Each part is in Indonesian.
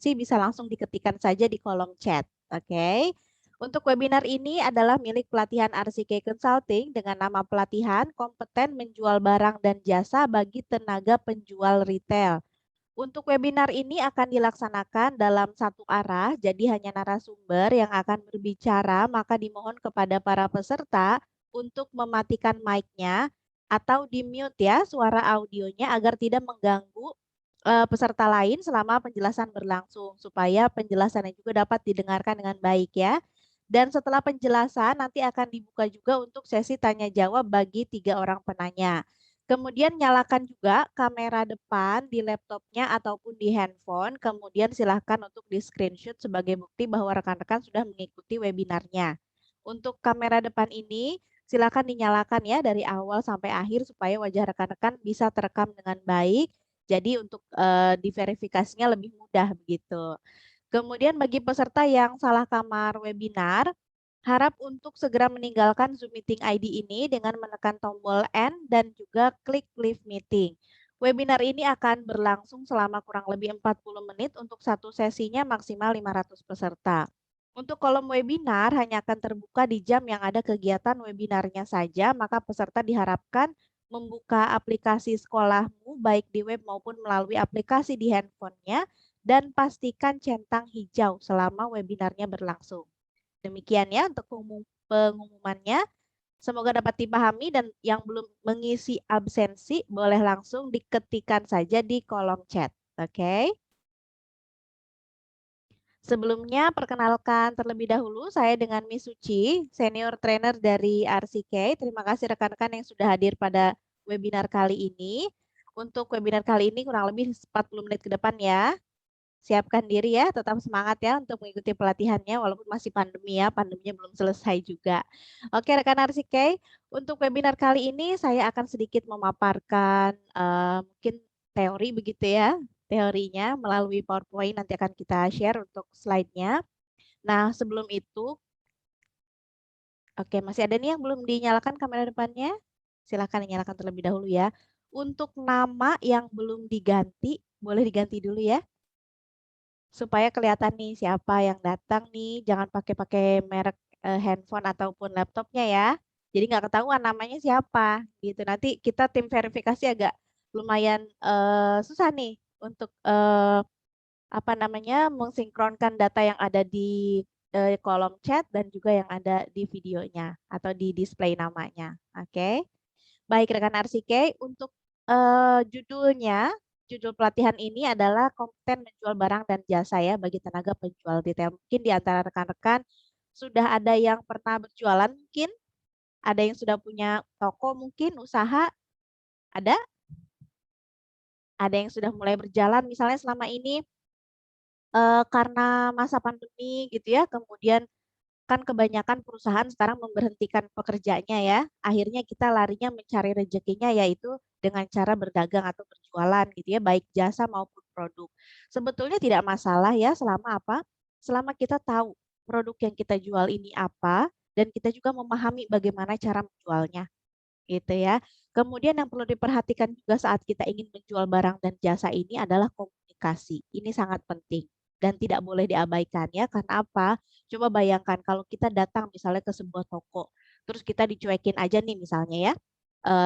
akuntansi bisa langsung diketikkan saja di kolom chat. Oke. Untuk webinar ini adalah milik pelatihan RCK Consulting dengan nama pelatihan kompeten menjual barang dan jasa bagi tenaga penjual retail. Untuk webinar ini akan dilaksanakan dalam satu arah, jadi hanya narasumber yang akan berbicara, maka dimohon kepada para peserta untuk mematikan mic-nya atau di-mute ya suara audionya agar tidak mengganggu peserta lain selama penjelasan berlangsung, supaya penjelasannya juga dapat didengarkan dengan baik ya. Dan setelah penjelasan nanti akan dibuka juga untuk sesi tanya jawab bagi 3 orang penanya. Kemudian nyalakan juga kamera depan di laptopnya ataupun di handphone. Kemudian silahkan untuk di screenshot sebagai bukti bahwa rekan-rekan sudah mengikuti webinarnya. Untuk kamera depan ini silakan dinyalakan ya dari awal sampai akhir supaya wajah rekan-rekan bisa terekam dengan baik. Jadi untuk diverifikasinya lebih mudah begitu. Kemudian bagi peserta yang salah kamar webinar, harap untuk segera meninggalkan Zoom Meeting ID ini dengan menekan tombol N dan juga klik Leave Meeting. Webinar ini akan berlangsung selama kurang lebih 40 menit untuk satu sesinya maksimal 500 peserta. Untuk kolom webinar hanya akan terbuka di jam yang ada kegiatan webinarnya saja, maka peserta diharapkan membuka aplikasi sekolahmu baik di web maupun melalui aplikasi di handphonenya dan pastikan centang hijau selama webinarnya berlangsung. Demikian ya untuk pengumumannya. Semoga dapat dipahami dan yang belum mengisi absensi boleh langsung diketikkan saja di kolom chat. Oke. Sebelumnya perkenalkan terlebih dahulu saya dengan Miss Suci, senior trainer dari RCK. Terima kasih rekan-rekan yang sudah hadir pada webinar kali ini. Untuk webinar kali ini kurang lebih 40 menit ke depan ya. Siapkan diri ya, tetap semangat ya untuk mengikuti pelatihannya walaupun masih pandemi ya, pandeminya belum selesai juga. Oke rekan RCK, untuk webinar kali ini saya akan sedikit memaparkan mungkin teori begitu ya, teorinya melalui PowerPoint nanti akan kita share untuk slide-nya. Nah sebelum itu, oke masih ada nih yang belum dinyalakan kamera depannya? Silahkan dinyalakan terlebih dahulu ya. Untuk nama yang belum diganti, boleh diganti dulu ya supaya kelihatan nih siapa yang datang nih. Jangan pakai merek handphone ataupun laptopnya ya. Jadi nggak ketahuan namanya siapa gitu. Nanti kita tim verifikasi agak lumayan susah nih untuk apa namanya mensinkronkan data yang ada di kolom chat dan juga yang ada di videonya atau di display namanya. Oke. Baik rekan RCK, untuk judul pelatihan ini adalah kompeten menjual barang dan jasa ya bagi tenaga penjual retail. Mungkin di antara rekan-rekan sudah ada yang pernah berjualan mungkin, ada yang sudah punya toko mungkin, usaha, ada? Ada yang sudah mulai berjalan misalnya selama ini karena masa pandemi gitu ya, kemudian kan kebanyakan perusahaan sekarang memberhentikan pekerjanya ya. Akhirnya kita larinya mencari rezekinya yaitu dengan cara berdagang atau berjualan gitu ya, baik jasa maupun produk. Sebetulnya tidak masalah ya selama apa? Selama kita tahu produk yang kita jual ini apa dan kita juga memahami bagaimana cara menjualnya gitu ya. Kemudian yang perlu diperhatikan juga saat kita ingin menjual barang dan jasa ini adalah komunikasi. Ini sangat penting dan tidak boleh diabaikan ya. Karena apa? Coba bayangkan kalau kita datang misalnya ke sebuah toko, terus kita dicuekin aja nih misalnya ya,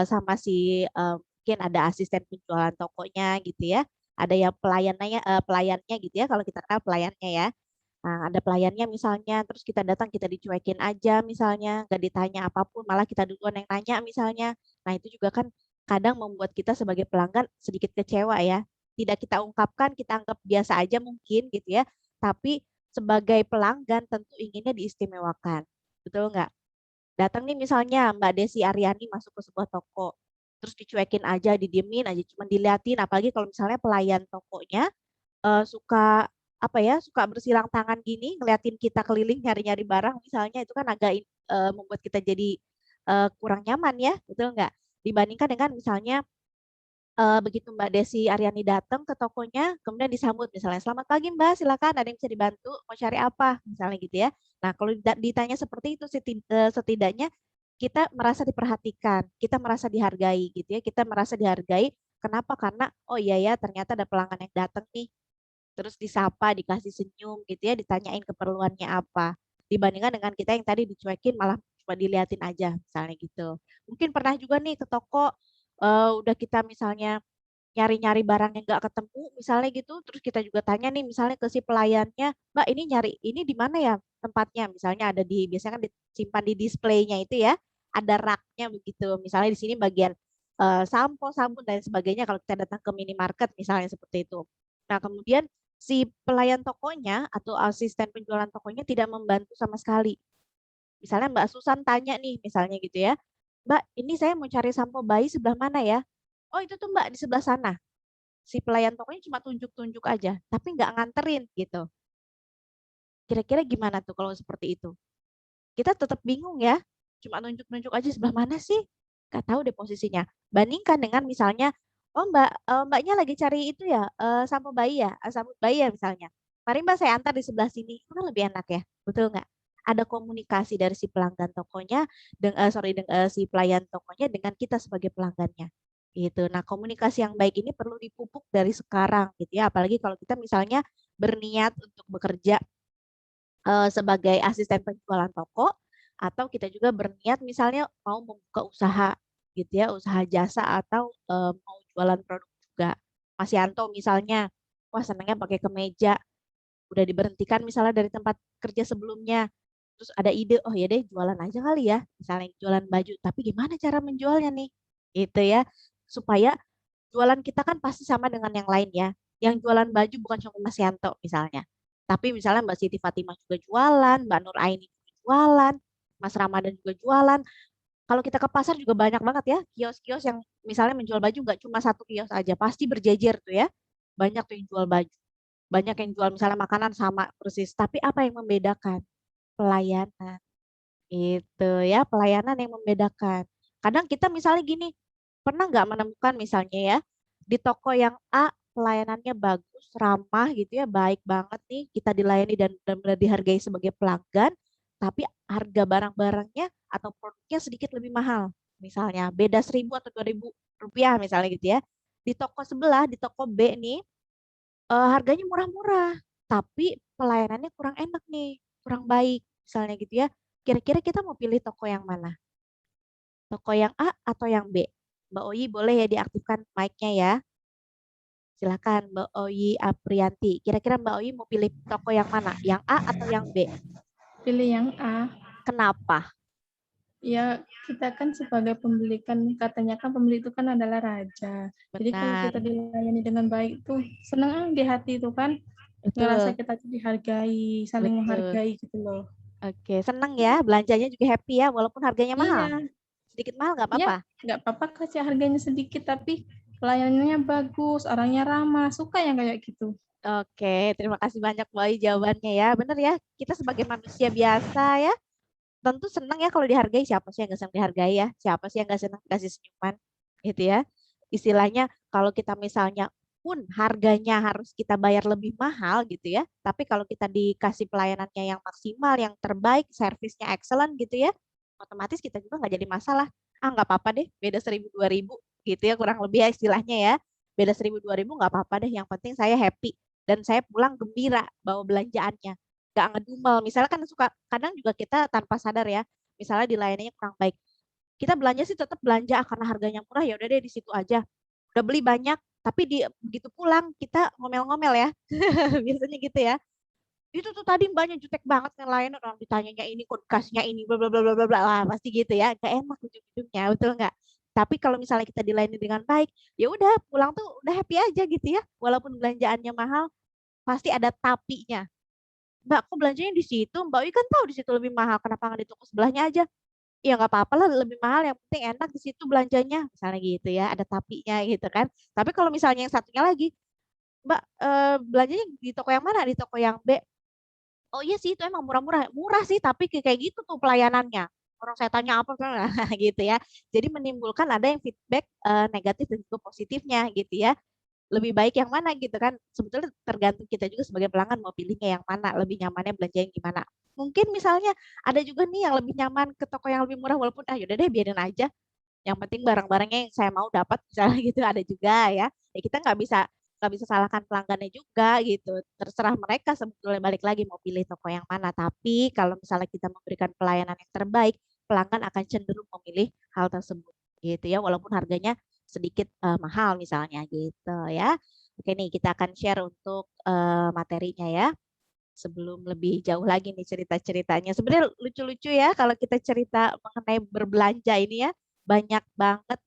sama si mungkin ada asisten penjualan tokonya gitu ya, ada yang pelayannya gitu ya, kalau kita kenal pelayannya ya. Nah, ada pelayannya misalnya, terus kita datang kita dicuekin aja misalnya, nggak ditanya apapun, malah kita duluan yang nanya misalnya. Nah, itu juga kan kadang membuat kita sebagai pelanggan sedikit kecewa ya. Tidak kita ungkapkan, kita anggap biasa aja mungkin gitu ya. Tapi sebagai pelanggan tentu inginnya diistimewakan. Betul nggak? Datang nih misalnya Mbak Desi Aryani masuk ke sebuah toko, terus dicuekin aja, didiemin aja, cuma diliatin. Apalagi kalau misalnya pelayan tokonya suka apa ya, suka bersilang tangan gini ngeliatin kita keliling nyari-nyari barang misalnya itu kan agak membuat kita jadi kurang nyaman ya, betul nggak? Dibandingkan dengan misalnya begitu Mbak Desi Aryani datang ke tokonya, kemudian disambut misalnya, selamat pagi Mbak, silakan ada yang bisa dibantu, mau cari apa, misalnya gitu ya. Nah kalau ditanya seperti itu setidaknya kita merasa diperhatikan, kita merasa dihargai gitu ya, kita merasa dihargai. Kenapa? Karena oh iya ya ternyata ada pelanggan yang datang nih terus disapa, dikasih senyum gitu ya, ditanyain keperluannya apa. Dibandingkan dengan kita yang tadi dicuekin malah cuma diliatin aja misalnya gitu. Mungkin pernah juga nih ke toko, udah kita misalnya nyari-nyari barang yang nggak ketemu misalnya gitu, terus kita juga tanya nih misalnya ke si pelayannya, Mbak ini nyari ini di mana ya tempatnya? Misalnya ada di biasanya kan disimpan di displaynya itu ya, ada raknya begitu. Misalnya di sini bagian sampo, sabun dan sebagainya kalau kita datang ke minimarket misalnya seperti itu. Nah, kemudian si pelayan tokonya atau asisten penjualan tokonya tidak membantu sama sekali. Misalnya Mbak Susan tanya nih misalnya gitu ya, Mbak ini saya mau cari sampo bayi sebelah mana ya? Oh itu tuh Mbak di sebelah sana. Si pelayan tokonya cuma tunjuk-tunjuk aja, tapi nggak nganterin gitu. Kira-kira gimana tuh kalau seperti itu? Kita tetap bingung ya, cuma nunjuk-nunjuk aja sebelah mana sih? Nggak tahu deh posisinya. Bandingkan dengan misalnya, oh Mbak, Mbaknya lagi cari itu ya, sampo bayi ya, sabun bayi ya misalnya. Mari Mbak saya antar di sebelah sini, itu kan lebih enak ya, betul nggak? Ada komunikasi dari si pelanggan tokonya, si pelayan tokonya dengan kita sebagai pelanggannya. Gitu. Nah, komunikasi yang baik ini perlu dipupuk dari sekarang gitu ya. Apalagi kalau kita misalnya berniat untuk bekerja sebagai asisten penjualan toko atau kita juga berniat misalnya mau membuka usaha gitu ya, usaha jasa atau mau jualan produk juga. Mas Yanto misalnya, wah senangnya pakai kemeja, udah diberhentikan misalnya dari tempat kerja sebelumnya. Terus ada ide, oh ya deh jualan aja kali ya, misalnya jualan baju, tapi gimana cara menjualnya nih? Gitu ya. Supaya jualan kita kan pasti sama dengan yang lain ya. Yang jualan baju bukan cuma Mas Yanto misalnya. Tapi misalnya Mbak Siti Fatimah juga jualan, Mbak Nur Aini juga jualan, Mas Ramadan juga jualan. Kalau kita ke pasar juga banyak banget ya kios-kios yang misalnya menjual baju nggak cuma satu kios aja, pasti berjejer tuh ya. Banyak tuh yang jual baju. Banyak yang jual misalnya makanan sama persis. Tapi apa yang membedakan? Pelayanan. Itu ya, pelayanan yang membedakan. Kadang kita misalnya gini, pernah nggak menemukan misalnya ya, di toko yang A pelayanannya bagus, ramah gitu ya, baik banget nih, kita dilayani dan benar-benar dihargai sebagai pelanggan, tapi harga barang-barangnya atau produknya sedikit lebih mahal. Misalnya beda 1.000 atau 2.000 rupiah misalnya gitu ya. Di toko sebelah, di toko B nih, harganya murah-murah, tapi pelayanannya kurang enak nih, kurang baik, misalnya gitu ya. Kira-kira kita mau pilih toko yang mana? Toko yang A atau yang B? Mbak Oyi boleh ya diaktifkan mic-nya ya. Silakan Mbak Oyi Aprianti. Kira-kira Mbak Oyi mau pilih toko yang mana? Yang A atau yang B? Pilih yang A. Kenapa? Ya, kita kan sebagai pembeli kan katanya kan pembeli itu kan adalah raja. Jadi kalau Benar, kita dilayani dengan baik tuh senang di hati itu kan ngerasa betul, kita tuh dihargai, saling betul. menghargai gitu loh. Oke, seneng ya, belanjanya juga happy ya, walaupun harganya mahal. Iya, Sedikit mahal nggak ya apa-apa. nggak apa-apa kasih harganya sedikit tapi pelayanannya bagus, orangnya ramah, suka yang kayak gitu. Oke, terima kasih banyak Mbak Oyi jawabannya ya. Bener ya, kita sebagai manusia biasa ya, tentu senang ya kalau dihargai. Siapa sih yang nggak senang dihargai ya? Siapa sih yang nggak senang kasih senyuman gitu ya? Istilahnya kalau kita misalnya pun harganya harus kita bayar lebih mahal gitu ya, tapi kalau kita dikasih pelayanannya yang maksimal, yang terbaik, servisnya excellent gitu ya, otomatis kita juga nggak jadi masalah. Ah nggak apa-apa deh, beda 1.000 2.000 gitu ya kurang lebih ya istilahnya ya. Beda 1.000 2.000 nggak apa-apa deh, yang penting saya happy dan saya pulang gembira bawa belanjaannya nggak ngedumel. Misalnya kan suka kadang juga kita tanpa sadar ya, misalnya dilayaninya kurang baik. Kita belanja sih tetap belanja karena harganya murah ya udah deh di situ aja. Udah beli banyak, tapi begitu pulang kita ngomel-ngomel ya. Biasanya gitu ya. Itu tuh tadi mbaknya jutek banget ngelayan orang ditanyanya ini kok dikasihnya ini bla bla bla bla bla bla lah pasti gitu ya. Gak enak ujung-ujungnya, betul nggak? Tapi kalau misalnya kita dilayani dengan baik, ya udah pulang tuh udah happy aja gitu ya. Walaupun belanjaannya mahal, pasti ada tapinya. Mbak, kok belanjanya di situ? Mbak Wi kan tahu di situ lebih mahal. Kenapa nggak di toko sebelahnya aja? Ya nggak apa-apa lah lebih mahal. Yang penting enak di situ belanjanya. Misalnya gitu ya, ada tapinya gitu kan. Tapi kalau misalnya yang satunya lagi, Mbak belanjanya di toko yang mana? Di toko yang B. Oh iya sih itu emang murah-murah. Murah sih tapi kayak gitu tuh pelayanannya. Orang saya tanya apa gitu ya. Jadi menimbulkan ada yang feedback negatif dan juga positifnya gitu ya, lebih baik yang mana gitu kan. Sebetulnya tergantung kita juga sebagai pelanggan mau pilihnya yang mana, lebih nyamannya belanja yang gimana. Mungkin misalnya ada juga nih yang lebih nyaman ke toko yang lebih murah walaupun ah yaudah deh biarin aja. Yang penting barang-barangnya yang saya mau dapat misalnya gitu ada juga ya. Ya kita nggak bisa nggak bisa salahkan pelanggannya juga gitu. Terserah mereka sebetulnya balik lagi mau pilih toko yang mana. Tapi kalau misalnya kita memberikan pelayanan yang terbaik, pelanggan akan cenderung memilih hal tersebut gitu ya, walaupun harganya sedikit mahal misalnya gitu ya. Oke nih, kita akan share untuk materinya ya. Sebelum lebih jauh lagi nih cerita-ceritanya. Sebenarnya lucu-lucu ya kalau kita cerita mengenai berbelanja ini ya. Banyak banget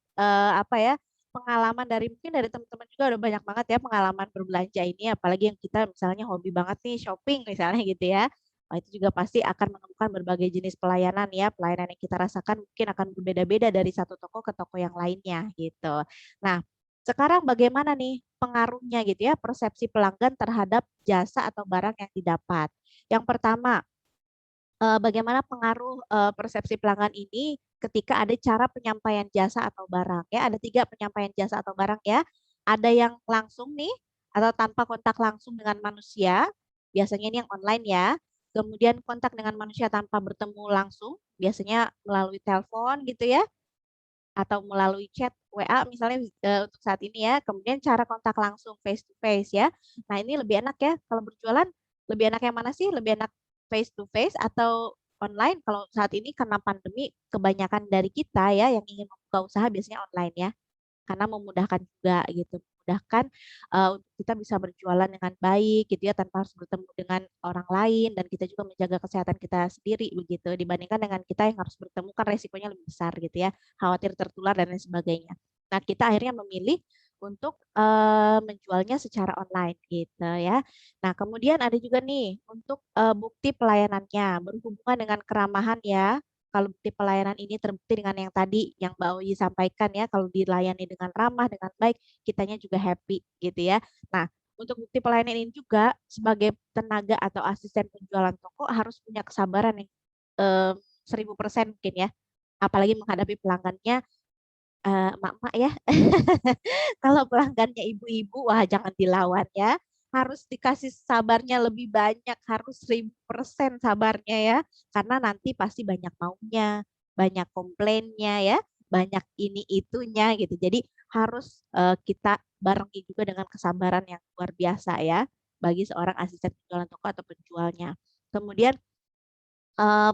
apa ya, pengalaman dari mungkin dari teman-teman juga udah banyak banget ya pengalaman berbelanja ini, apalagi yang kita misalnya hobi banget nih shopping misalnya gitu ya. Nah, itu juga pasti akan menemukan berbagai jenis pelayanan ya. Pelayanan yang kita rasakan mungkin akan berbeda-beda dari satu toko ke toko yang lainnya gitu. Nah, sekarang bagaimana nih pengaruhnya gitu ya, persepsi pelanggan terhadap jasa atau barang yang didapat. Yang pertama, bagaimana pengaruh persepsi pelanggan ini ketika ada cara penyampaian jasa atau barang ya. Ada 3 penyampaian jasa atau barang ya. Ada yang langsung nih atau tanpa kontak langsung dengan manusia. Biasanya ini yang online ya. Kemudian kontak dengan manusia tanpa bertemu langsung, biasanya melalui telepon gitu ya atau melalui chat WA misalnya untuk saat ini ya. Kemudian cara kontak langsung face to face ya. Nah, ini lebih enak ya kalau berjualan, lebih enak yang mana sih? Lebih enak face to face atau online? Kalau saat ini karena pandemi kebanyakan dari kita ya yang ingin membuka usaha biasanya online ya karena memudahkan juga gitu, memudahkan untuk kita bisa berjualan dengan baik gitu ya tanpa harus bertemu dengan orang lain dan kita juga menjaga kesehatan kita sendiri begitu dibandingkan dengan kita yang harus bertemu kan resikonya lebih besar gitu ya, khawatir tertular dan lain sebagainya. Nah, kita akhirnya memilih untuk menjualnya secara online gitu ya. Nah, kemudian ada juga nih untuk bukti pelayanannya berhubungan dengan keramahan ya. Kalau bukti pelayanan ini terbukti dengan yang tadi yang Mbak Oyi sampaikan ya, kalau dilayani dengan ramah, dengan baik, kitanya juga happy gitu ya. Nah, untuk bukti pelayanan ini juga sebagai tenaga atau asisten penjualan toko harus punya kesabaran yang 1000% mungkin ya. Apalagi menghadapi pelanggannya emak-emak ya. Kalau pelanggannya ibu-ibu, wah jangan dilawan ya. Harus dikasih sabarnya lebih banyak, harus 1000% sabarnya ya. Karena nanti pasti banyak maunya, banyak komplainnya ya, banyak ini itunya gitu. Jadi harus kita barengi juga dengan kesabaran yang luar biasa ya bagi seorang asisten penjualan toko atau penjualnya. Kemudian eh,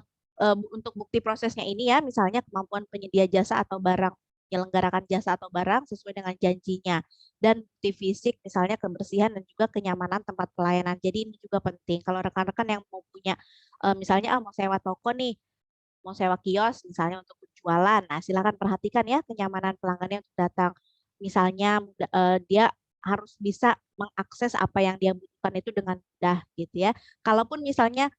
untuk bukti prosesnya ini ya, misalnya kemampuan penyedia jasa atau barang menyelenggarakan jasa atau barang sesuai dengan janjinya dan bukti fisik misalnya kebersihan dan juga kenyamanan tempat pelayanan. Jadi ini juga penting kalau rekan-rekan yang mau punya misalnya mau sewa toko nih, mau sewa kios misalnya untuk penjualan. Nah, silakan perhatikan ya kenyamanan pelanggannya untuk datang. Misalnya dia harus bisa mengakses apa yang dia butuhkan itu dengan mudah gitu ya. Kalaupun misalnya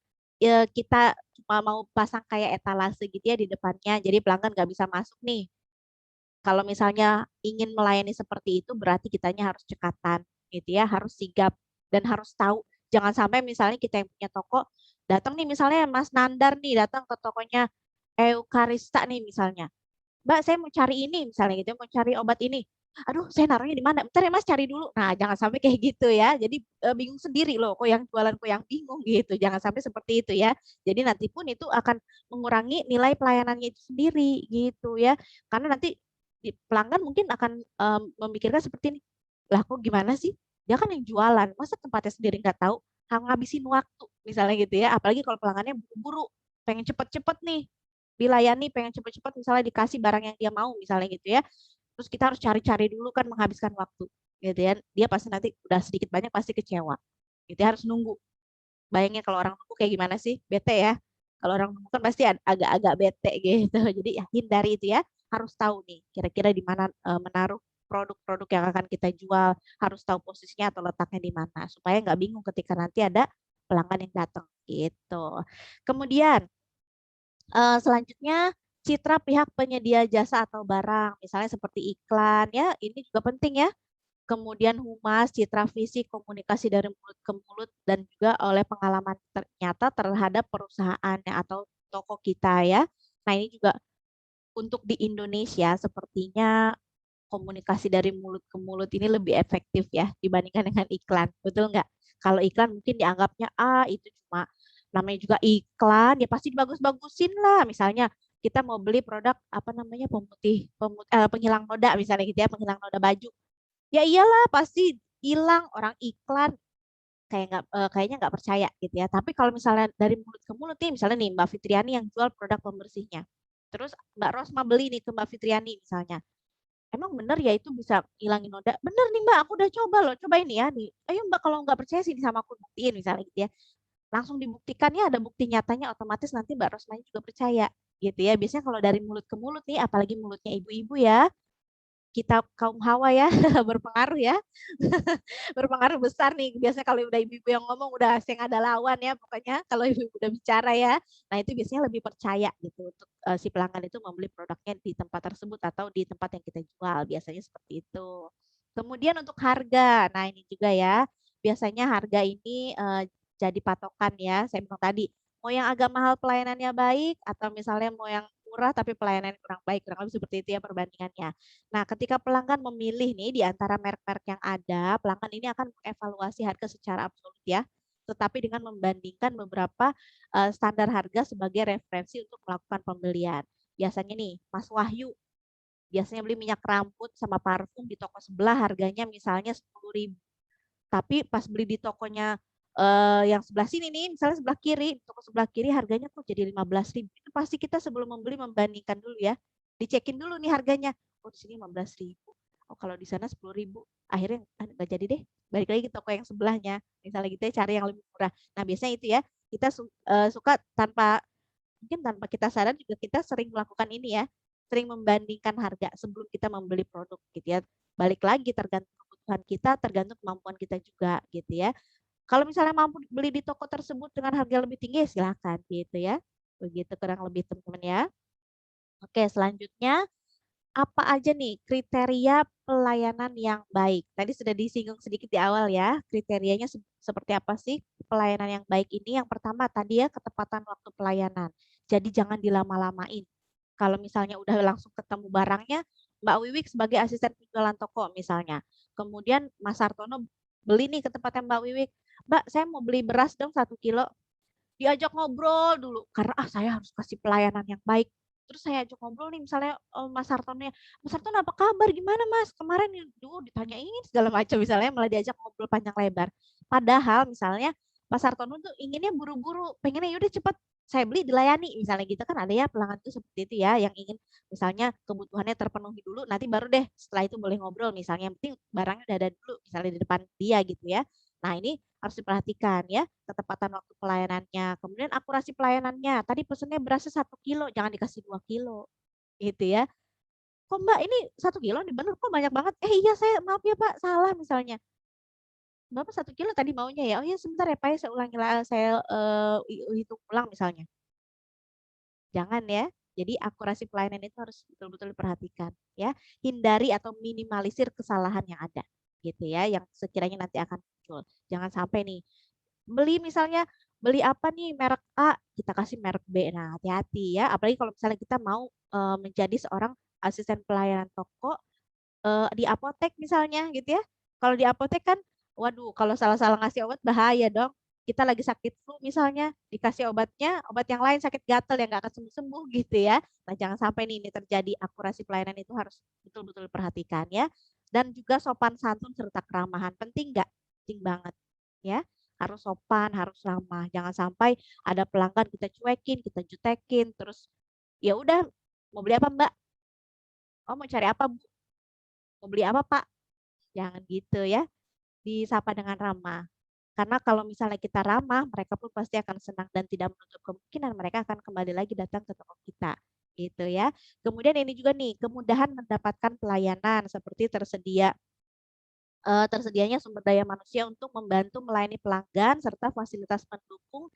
kita cuma mau pasang kayak etalase gitu ya di depannya, jadi pelanggan nggak bisa masuk nih. Kalau misalnya ingin melayani seperti itu, berarti kitanya harus cekatan gitu ya, harus sigap dan harus tahu. Jangan sampai misalnya kita yang punya toko datang nih misalnya Mas Nandar nih datang ke tokonya Eukarista nih misalnya. Mbak, saya mau cari ini misalnya gitu, mau cari obat ini. Aduh, saya naruhnya di mana? Bentar ya Mas, cari dulu. Nah, jangan sampai kayak gitu ya. Jadi bingung sendiri loh, kok yang jualan kok yang bingung gitu. Jangan sampai seperti itu ya. Jadi nanti pun itu akan mengurangi nilai pelayanannya itu sendiri gitu ya. Karena nanti pelanggan mungkin akan memikirkan seperti ini. Lah kok gimana sih? Dia kan yang jualan, masa tempatnya sendiri nggak tahu? Ngabisin waktu misalnya gitu ya. Apalagi kalau pelanggannya buru-buru, pengen cepet-cepet nih dilayani, pengen cepet-cepet misalnya dikasih barang yang dia mau misalnya gitu ya. Terus kita harus cari-cari dulu kan menghabiskan waktu gitu ya. Dia pasti nanti udah sedikit banyak pasti kecewa. Gitu ya, harus nunggu. Bayangin kalau orang nunggu kayak gimana sih? Bete ya. Kalau orang nunggu kan pasti agak-agak bete gitu. Jadi ya hindari itu ya. Harus tahu nih kira-kira di mana menaruh produk-produk yang akan kita jual. Harus tahu posisinya atau letaknya di mana supaya nggak bingung ketika nanti ada pelanggan yang datang gitu. Kemudian selanjutnya citra pihak penyedia jasa atau barang, misalnya seperti iklan ya, ini juga penting ya. Kemudian humas, citra fisik, komunikasi dari mulut ke mulut dan juga oleh pengalaman ternyata terhadap perusahaannya atau toko kita ya. Nah, ini juga untuk di Indonesia sepertinya komunikasi dari mulut ke mulut ini lebih efektif ya dibandingkan dengan iklan. Betul nggak? Kalau iklan mungkin dianggapnya itu cuma namanya juga iklan ya pasti dibagus-bagusin lah. Misalnya kita mau beli produk apa namanya penghilang noda misalnya gitu ya, penghilang noda baju. Ya iyalah pasti hilang, orang iklan kayaknya nggak percaya gitu ya. Tapi kalau misalnya dari mulut ke mulut nih, misalnya nih Mbak Fitriani yang jual produk pembersihnya, terus Mbak Rosma beli nih ke Mbak Fitriani misalnya, emang bener ya itu bisa ngilangin noda? Bener nih Mbak, aku udah coba loh, coba ini ya nih. Ayo Mbak kalau nggak percaya sini sama aku buktiin misalnya gitu ya. Langsung dibuktikan ya ada bukti nyatanya, otomatis nanti Mbak Rosmanya juga percaya gitu ya. Biasanya kalau dari mulut ke mulut nih, apalagi mulutnya ibu-ibu ya, kita kaum hawa ya berpengaruh ya. Berpengaruh besar nih. Biasanya kalau udah ibu-ibu yang ngomong udah asing ada lawan ya pokoknya kalau ibu-ibu udah bicara ya. Nah, itu biasanya lebih percaya gitu untuk si pelanggan itu membeli produknya di tempat tersebut atau di tempat yang kita jual. Biasanya seperti itu. Kemudian untuk harga. Nah, ini juga ya. Biasanya harga ini jadi patokan ya. Saya bilang tadi, mau yang agak mahal pelayanannya baik atau misalnya mau yang murah tapi pelayanannya kurang baik. Kurang lebih seperti itu ya perbandingannya. Nah, ketika pelanggan memilih nih di antara merek-merek yang ada, pelanggan ini akan mengevaluasi harga secara absolut ya, tetapi dengan membandingkan beberapa standar harga sebagai referensi untuk melakukan pembelian. Biasanya nih, Mas Wahyu biasanya beli minyak rambut sama parfum di toko sebelah harganya misalnya 10.000. Tapi pas beli di tokonya yang sebelah sini nih, misalnya sebelah kiri, toko sebelah kiri harganya kok jadi 15.000. Itu pasti kita sebelum membeli membandingkan dulu ya. Dicekin dulu nih harganya. Oh, di sini 15.000. Oh, kalau di sana 10.000. Akhirnya nggak jadi deh. Balik lagi ke toko yang sebelahnya. Misalnya gitu ya, cari yang lebih murah. Nah, biasanya itu ya, kita suka mungkin tanpa kita sadar juga kita sering melakukan ini ya. Sering membandingkan harga sebelum kita membeli produk gitu ya. Balik lagi tergantung kebutuhan kita, tergantung kemampuan kita juga gitu ya. Kalau misalnya mampu beli di toko tersebut dengan harga lebih tinggi, ya silakan gitu ya. Begitu kurang lebih teman-teman ya. Oke, selanjutnya apa aja nih kriteria pelayanan yang baik? Tadi sudah disinggung sedikit di awal ya. Kriterianya seperti apa sih pelayanan yang baik ini? Yang pertama tadi ya ketepatan waktu pelayanan. Jadi jangan dilama-lamain. Kalau misalnya udah langsung ketemu barangnya, Mbak Wiwik sebagai asisten penjualan toko misalnya. Kemudian Mas Sartono beli nih ke tempatnya Mbak Wiwik. Mbak, saya mau beli beras dong 1 kilo. Diajak ngobrol dulu karena saya harus kasih pelayanan yang baik. Terus saya ajak ngobrol nih misalnya Mas Sartono, Mas Sartono apa kabar, gimana Mas, kemarin dulu ditanyain segala macam misalnya, malah diajak ngobrol panjang lebar. Padahal misalnya Mas Sartono tuh inginnya buru-buru, pengennya yaudah cepat saya beli dilayani misalnya gitu kan, ada ya pelanggan tuh seperti itu ya yang ingin misalnya kebutuhannya terpenuhi dulu nanti baru deh setelah itu boleh ngobrol misalnya, yang penting barangnya udah ada dulu misalnya di depan dia gitu ya. Nah, ini harus diperhatikan ya, ketepatan waktu pelayanannya. Kemudian akurasi pelayanannya. Tadi pesennya berasnya 1 kilo, jangan dikasih 2 kilo. Gitu ya. Kok Mbak ini 1 kilo nih bener kok banyak banget. Iya saya maaf ya Pak, salah misalnya. Bapak 1 kilo tadi maunya ya. Oh iya sebentar ya Pak ya, saya ulangi lah, saya hitung ulang misalnya. Jangan ya. Jadi akurasi pelayanan itu harus betul-betul diperhatikan ya. Hindari atau minimalisir kesalahan yang ada gitu ya, yang sekiranya nanti akan muncul. Jangan sampai nih beli misalnya beli apa nih merek A, kita kasih merek B. Nah, hati-hati ya. Apalagi kalau misalnya kita mau menjadi seorang asisten pelayanan toko di apotek misalnya gitu ya. Kalau di apotek kan, waduh, kalau salah-salah ngasih obat bahaya dong. Kita lagi sakit flu misalnya, dikasih obatnya, obat yang lain sakit gatal yang nggak akan sembuh-sembuh gitu ya. Nah, jangan sampai nih ini terjadi. Akurasi pelayanan itu harus betul-betul diperhatikan ya. Dan juga sopan santun serta keramahan. Penting nggak? Penting banget ya. Harus sopan, harus ramah. Jangan sampai ada pelanggan kita cuekin, kita jutekin, terus ya udah mau beli apa Mbak? Oh mau cari apa Bu? Mau beli apa Pak? Jangan gitu ya. Disapa dengan ramah. Karena kalau misalnya kita ramah, mereka pun pasti akan senang dan tidak menutup kemungkinan mereka akan kembali lagi datang ke toko kita. Gitu ya. Kemudian ini juga nih, kemudahan mendapatkan pelayanan seperti tersedianya sumber daya manusia untuk membantu melayani pelanggan serta fasilitas pendukung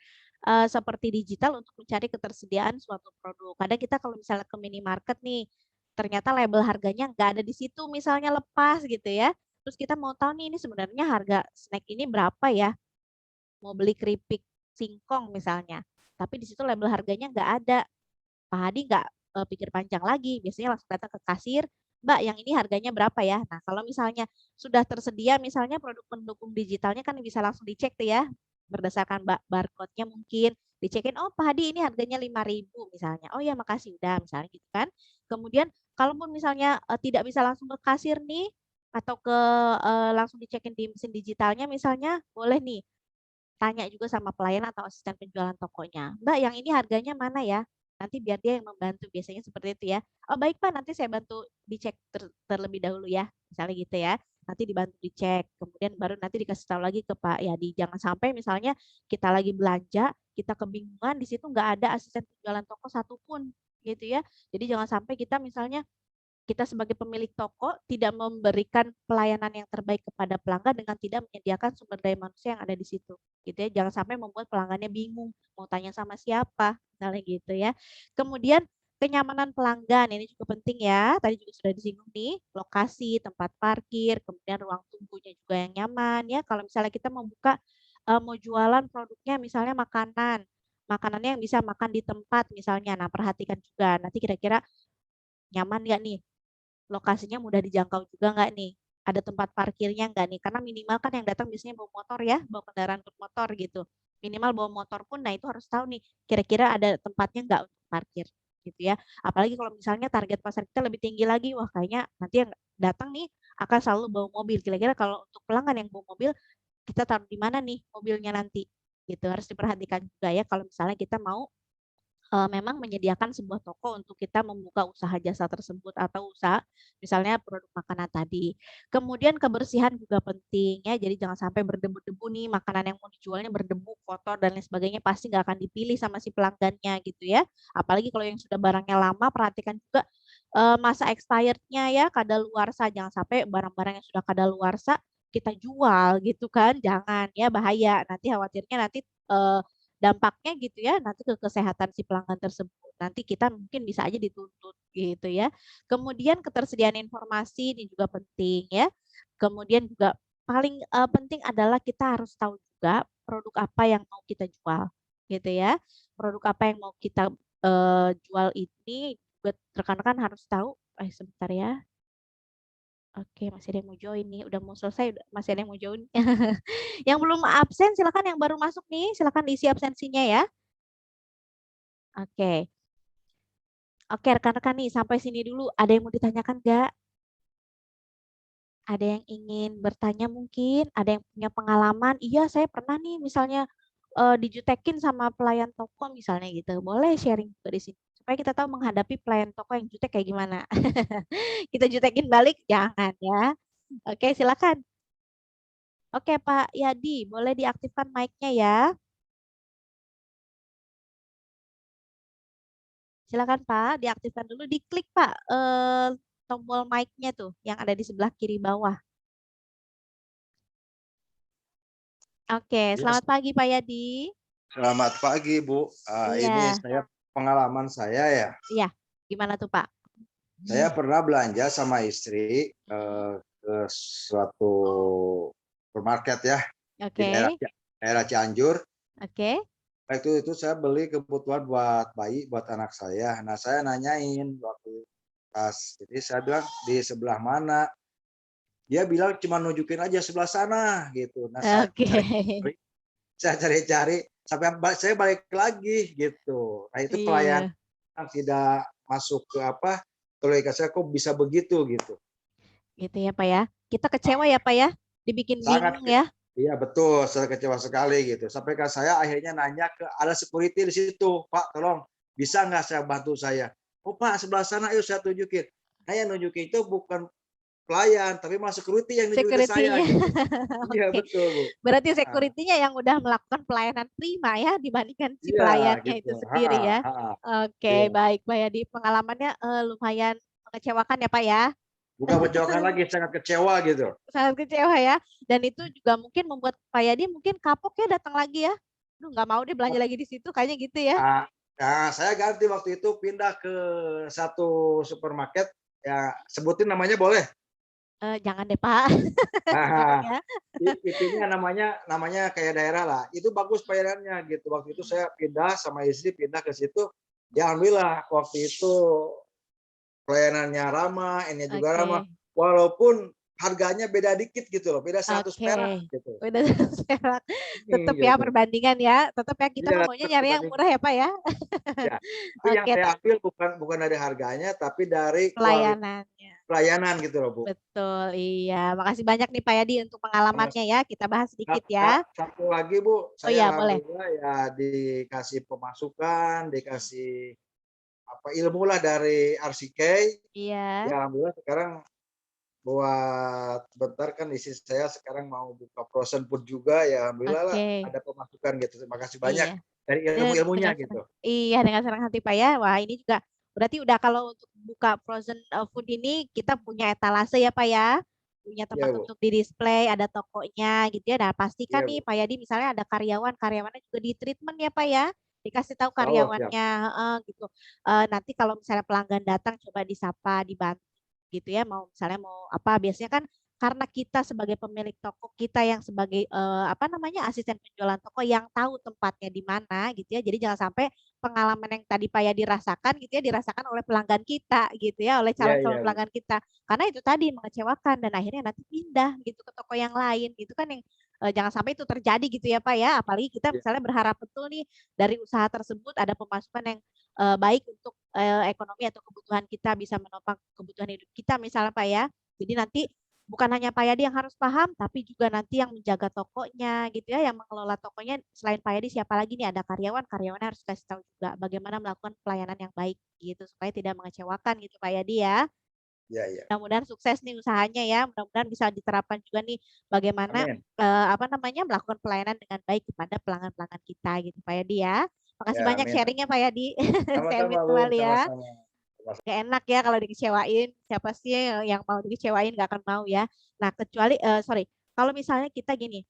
seperti digital untuk mencari ketersediaan suatu produk. Kadang kita kalau misalnya ke minimarket nih, ternyata label harganya nggak ada di situ, misalnya lepas gitu ya. Terus kita mau tahu nih ini sebenarnya harga snack ini berapa ya? Mau beli keripik singkong misalnya, tapi di situ label harganya nggak ada. Pak Hadi nggak pikir panjang lagi, biasanya langsung datang ke kasir, Mbak yang ini harganya berapa ya? Nah kalau misalnya sudah tersedia misalnya produk pendukung digitalnya kan bisa langsung dicek tuh ya, berdasarkan barcode-nya mungkin, dicekin, oh Pak Hadi ini harganya 5.000 misalnya, oh ya makasih udah misalnya gitu kan. Kemudian kalaupun misalnya tidak bisa langsung ke kasir nih, atau ke langsung dicekin di mesin digitalnya misalnya, boleh nih tanya juga sama pelayan atau asisten penjualan tokonya. Mbak, yang ini harganya mana ya? Nanti biar dia yang membantu, biasanya seperti itu ya. Oh baik Pak, nanti saya bantu dicek terlebih dahulu ya, misalnya gitu ya. Nanti dibantu dicek, kemudian baru nanti dikasih tahu lagi ke Pak Yadi. Jangan sampai misalnya kita lagi belanja, kita kebingungan, di situ nggak ada asisten penjualan toko satupun gitu ya. Jadi jangan sampai kita misalnya kita sebagai pemilik toko tidak memberikan pelayanan yang terbaik kepada pelanggan dengan tidak menyediakan sumber daya manusia yang ada di situ, gitu ya. Jangan sampai membuat pelanggannya bingung mau tanya sama siapa, misalnya gitu ya. Kemudian kenyamanan pelanggan ini juga penting ya. Tadi juga sudah disinggung nih, lokasi, tempat parkir, kemudian ruang tunggunya juga yang nyaman ya. Kalau misalnya kita mau buka mau jualan produknya misalnya makanan, makanannya yang bisa makan di tempat misalnya. Nah, perhatikan juga nanti kira-kira nyaman nggak nih, lokasinya mudah dijangkau juga nggak nih? Ada tempat parkirnya nggak nih? Karena minimal kan yang datang biasanya bawa motor ya, bawa kendaraan bermotor gitu. Minimal bawa motor pun, nah itu harus tahu nih, kira-kira ada tempatnya nggak untuk parkir gitu ya. Apalagi kalau misalnya target pasar kita lebih tinggi lagi, wah kayaknya nanti yang datang nih akan selalu bawa mobil. Kira-kira kalau untuk pelanggan yang bawa mobil, kita taruh di mana nih mobilnya nanti? Gitu harus diperhatikan juga ya kalau misalnya kita mau memang menyediakan sebuah toko untuk kita membuka usaha jasa tersebut atau usaha misalnya produk makanan tadi. Kemudian kebersihan juga penting ya, jadi jangan sampai berdebu-debu nih makanan yang mau dijualnya berdebu, kotor dan lain sebagainya pasti nggak akan dipilih sama si pelanggannya gitu ya. Apalagi kalau yang sudah barangnya lama, perhatikan juga masa expirednya ya, kadaluarsa. Jangan sampai barang-barang yang sudah kadaluarsa kita jual gitu kan, jangan ya bahaya. Nanti khawatirnya nanti dampaknya gitu ya nanti ke kesehatan si pelanggan tersebut. Nanti kita mungkin bisa aja dituntut gitu ya. Kemudian ketersediaan informasi ini juga penting ya. Kemudian juga paling penting adalah kita harus tahu juga produk apa yang mau kita jual gitu ya. Produk apa yang mau kita jual ini juga rekan-rekan harus tahu. Sebentar ya. Oke, masih ada yang mau join nih. Udah mau selesai, masih ada yang mau join. Yang belum absen, silakan yang baru masuk nih, silakan diisi absensinya ya. Oke. Oke, rekan-rekan nih, sampai sini dulu. Ada yang mau ditanyakan nggak? Ada yang ingin bertanya mungkin? Ada yang punya pengalaman? Iya, saya pernah nih misalnya dijutekin sama pelayan toko misalnya gitu. Boleh sharing juga di sini. Supaya kita tahu menghadapi pelayan toko yang jutek kayak gimana. Kita jutekin balik? Jangan ya. Oke, silakan. Oke, Pak Yadi, boleh diaktifkan mic-nya ya. Silakan Pak, diaktifkan dulu, diklik Pak tombol mic-nya tuh yang ada di sebelah kiri bawah. Oke, Yes. selamat pagi Pak Yadi. Selamat pagi Bu. Ini Iya. pengalaman saya ya. Iya, gimana tuh Pak? Saya pernah belanja sama istri ke suatu supermarket ya di Oke, daerah Cianjur. oke, Itu saya beli kebutuhan buat bayi, buat anak saya. Nah saya nanyain waktu pas, jadi saya bilang di sebelah mana. Dia bilang cuma nunjukin aja sebelah sana gitu. Nah oke. saya cari-cari sampai saya balik lagi gitu. Nah itu pelayan Iya, tidak masuk ke logika saya kok bisa begitu gitu. gitu ya Pak ya. Kita kecewa ya Pak ya, dibikin Sangat bingung ya. iya betul, saya kecewa sekali gitu. Sampai kan saya akhirnya nanya ke ada security di situ, Pak tolong bisa nggak saya bantu saya? Oh Pak sebelah sana yuk saya tunjukin. Nah yang nunjukin itu bukan pelayan tapi malah security yang nunjukin ke saya Security-nya. gitu. Iya Oke. betul Bu. Berarti Nah, security-nya yang udah melakukan pelayanan prima ya dibandingkan si iya pelayannya gitu. itu sendiri ya. Ha, Oke, iya. baik Pak Yadi. Pengalamannya lumayan mengecewakan ya Pak ya. Bukan menjauhkan lagi, sangat kecewa gitu. Sangat kecewa ya. Dan itu juga mungkin membuat Pak Yadi mungkin kapok ya datang lagi ya. Duh, nggak mau deh belanja lagi di situ, kayaknya gitu ya. Nah, saya ganti waktu itu pindah ke satu supermarket ya sebutin namanya boleh. Jangan deh Pak. Jangan Nah, ya. intinya namanya kayak daerah lah. Itu bagus pelayanannya gitu. Waktu itu saya pindah sama istri pindah ke situ. Ya alhamdulillah waktu itu pelayanannya ramah, ini juga ramah. Oke. Walaupun harganya beda dikit gitu loh, beda 100 Oke. perak gitu. Udah serak. Tetap ya Gitu. perbandingan ya. Tetap ya kita mah Iya, maunya nyari yang berbanding. murah ya Pak ya. Ya. Tapi yang Oke, saya ambil bukan dari harganya, tapi dari kualitas pelayanannya. pelayanan gitu loh Bu. Betul, iya. Makasih banyak nih Pak Yadi untuk Sama pengalamannya ya. Kita bahas sedikit ya. satu lagi Bu, Oh saya iya, boleh. alhamdulillah ya dikasih pemasukan, dikasih ilmu lah dari RCK. Iya. Ya alhamdulillah sekarang buat sebentar kan istri saya sekarang mau buka frozen food juga ya alhamdulillah lah Oke. ada pemasukan gitu. Terima kasih banyak Iya. dari ilmu-ilmunya Dengan senang. gitu. Iya, dengan senang hati Pak ya. Wah, ini juga berarti udah kalau untuk buka frozen food ini kita punya etalase ya Pak ya. Punya tempat Iya Bu. untuk di-display, ada tokonya gitu ya. Nah, pastikan Iya nih Bu. Pak Yadi misalnya ada karyawan, karyawannya juga di-treatment ya Pak ya. Dikasih tahu Oh siap. karyawannya, heeh, gitu. Nanti kalau misalnya pelanggan datang coba disapa, dibantu gitu ya. Mau misalnya mau apa, biasanya kan karena kita sebagai pemilik toko, kita yang sebagai apa namanya asisten penjualan toko yang tahu tempatnya di mana gitu ya. Jadi jangan sampai pengalaman yang tadi Pak Yadi rasakan gitu ya dirasakan oleh pelanggan kita gitu ya, oleh Iya iya calon-calon Bu. pelanggan kita. Karena itu tadi mengecewakan dan akhirnya nanti pindah gitu ke toko yang lain gitu kan yang jangan sampai itu terjadi gitu ya Pak ya. Apalagi kita Iya misalnya berharap betul nih dari usaha tersebut ada pemasukan yang baik untuk ekonomi atau kebutuhan kita bisa menopang kebutuhan hidup kita misalnya Pak ya. Jadi nanti bukan hanya Pak Yadi yang harus paham, tapi juga nanti yang menjaga tokonya gitu ya, yang mengelola tokonya selain Pak Yadi siapa lagi nih ada karyawan, karyawannya harus kasih tahu juga bagaimana melakukan pelayanan yang baik gitu supaya tidak mengecewakan gitu Pak Yadi ya. iya iya. Mudah-mudahan sukses nih usahanya ya, mudah-mudahan bisa diterapkan juga nih bagaimana Amin. apa namanya melakukan pelayanan dengan baik kepada pelanggan-pelanggan kita gitu Pak Yadi ya. Makasih Ya banyak amin. sharingnya Pak Yadi. Saya Sama-sama mute Bu, kembali ya. sama-sama. Gak enak ya kalau dikecewain. Siapa sih yang mau dikecewain gak akan mau ya. Nah kecuali sorry, kalau misalnya kita gini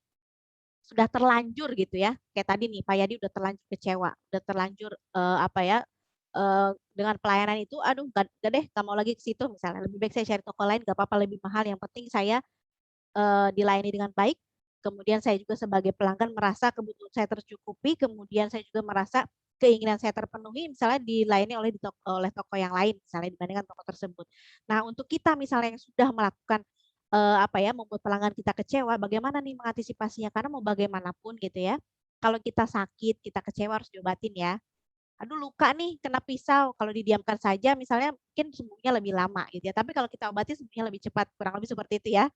sudah terlanjur gitu ya, kayak tadi nih Pak Yadi udah terlanjur kecewa, udah terlanjur apa ya dengan pelayanan itu, aduh gak deh, gak mau lagi ke situ misalnya. Lebih baik saya cari toko lain, gak apa-apa lebih mahal. Yang penting saya dilayani dengan baik. Kemudian saya juga sebagai pelanggan merasa kebutuhan saya tercukupi, kemudian saya juga merasa keinginan saya terpenuhi, misalnya dilayani oleh toko yang lain, misalnya dibandingkan toko tersebut. Nah, untuk kita misalnya yang sudah melakukan apa ya, membuat pelanggan kita kecewa, bagaimana nih mengantisipasinya? Karena mau bagaimanapun gitu ya, kalau kita sakit, kita kecewa harus diobatin ya. Aduh luka nih kena pisau, kalau didiamkan saja misalnya mungkin sembuhnya lebih lama gitu ya. Tapi kalau kita obati sembuhnya lebih cepat, kurang lebih seperti itu ya.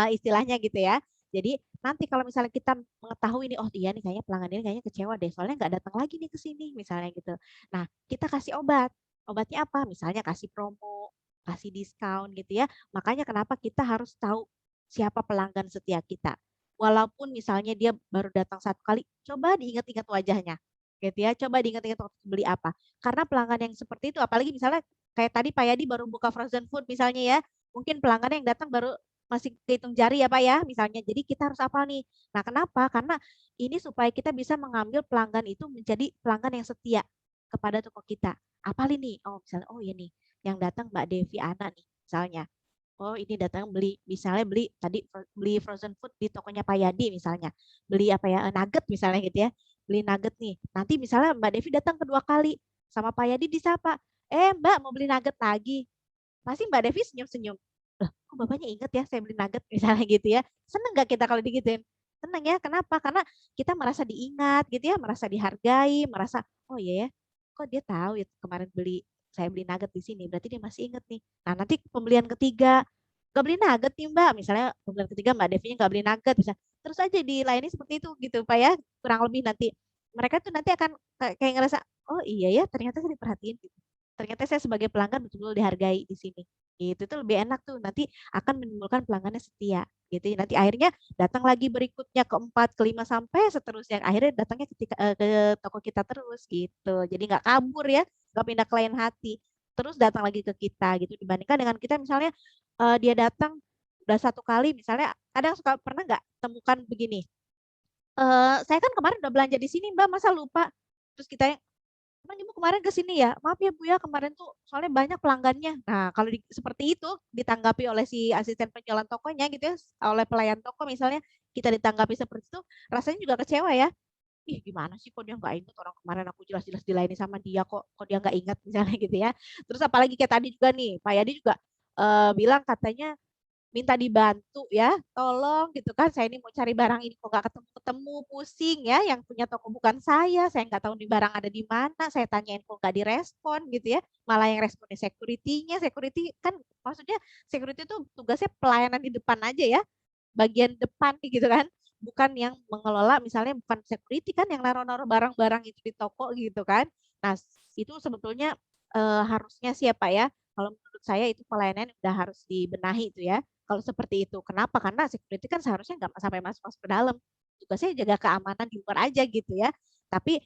Istilahnya gitu ya. Jadi nanti kalau misalnya kita mengetahui nih, oh iya nih kayaknya pelanggan ini kayaknya kecewa deh, soalnya nggak datang lagi nih ke sini misalnya gitu. Nah kita kasih obat, obatnya apa? Misalnya kasih promo, kasih diskon gitu ya. Makanya kenapa kita harus tahu siapa pelanggan setia kita. Walaupun misalnya dia baru datang satu kali, coba diingat-ingat wajahnya gitu ya. Coba diingat-ingat waktu beli apa. Karena pelanggan yang seperti itu, apalagi misalnya kayak tadi Pak Yadi baru buka frozen food misalnya ya, mungkin pelanggan yang datang baru masih kehitung jari ya Pak ya, misalnya. Jadi kita harus apa nih? Nah kenapa? Karena ini supaya kita bisa mengambil pelanggan itu menjadi pelanggan yang setia kepada toko kita. Apa nih? Oh misalnya, oh iya nih, yang datang Mbak Devi Ana nih, misalnya. Oh ini datang beli, misalnya beli tadi beli frozen food di tokonya Pak Yadi misalnya. Beli apa ya, nugget misalnya gitu ya. Beli nugget nih. Nanti misalnya Mbak Devi datang kedua kali sama Pak Yadi disapa. Mbak mau beli nugget lagi. Pasti Mbak Devi senyum-senyum. Loh, kok bapaknya inget ya saya beli nugget misalnya gitu ya. Seneng gak kita kalau digituin? Seneng ya, kenapa? Karena kita merasa diingat gitu ya, merasa dihargai, merasa, oh iya ya, kok dia tahu ya kemarin saya beli nugget di sini, berarti dia masih inget nih. Nah nanti pembelian ketiga, gak beli nugget nih Mbak, misalnya pembelian ketiga Mbak Devinya gak beli nugget, bisa terus aja dilayani seperti itu gitu Pak ya, kurang lebih nanti mereka tuh nanti akan kayak ngerasa, oh iya ya ternyata saya diperhatiin gitu. Ternyata saya sebagai pelanggan betul-betul dihargai di sini. Gitu itu lebih enak tuh nanti akan menimbulkan pelanggannya setia gitu ya. Nanti akhirnya datang lagi berikutnya keempat, kelima sampai seterusnya. Akhirnya datangnya ke toko kita terus gitu. Jadi nggak kabur ya, nggak pindah ke lain hati. Terus datang lagi ke kita gitu dibandingkan dengan kita misalnya dia datang udah satu kali misalnya kadang suka pernah nggak temukan begini. Saya kan kemarin udah belanja di sini Mbak, masa lupa? Terus kita yang emang ibu kemarin ke sini ya? Maaf ya Bu ya, kemarin tuh soalnya banyak pelanggannya. Nah, kalau seperti itu ditanggapi oleh si asisten penjualan tokonya gitu ya, oleh pelayan toko misalnya, kita ditanggapi seperti itu, rasanya juga kecewa ya. Ih, gimana sih kok dia nggak ingat orang kemarin aku jelas-jelas dilayani sama dia kok dia nggak ingat misalnya gitu ya. Terus apalagi kayak tadi juga nih, Pak Yadi juga bilang katanya minta dibantu ya, tolong gitu kan, saya ini mau cari barang ini kok nggak ketemu-ketemu, pusing ya, yang punya toko bukan saya nggak tahu nih barang ada di mana, saya tanyain kok nggak direspon gitu ya, malah yang responnya security-nya, security kan maksudnya security itu tugasnya pelayanan di depan aja ya, bagian depan nih gitu kan, bukan yang mengelola misalnya bukan security kan yang naruh-naruh barang-barang itu di toko gitu kan. Nah, itu sebetulnya harusnya siapa ya, kalau menurut saya itu pelayanan udah harus dibenahi itu ya. Kalau seperti itu. Kenapa? Karena security kan seharusnya nggak sampai masuk-masuk ke dalam. Tugasnya jaga keamanan di luar aja gitu ya. Tapi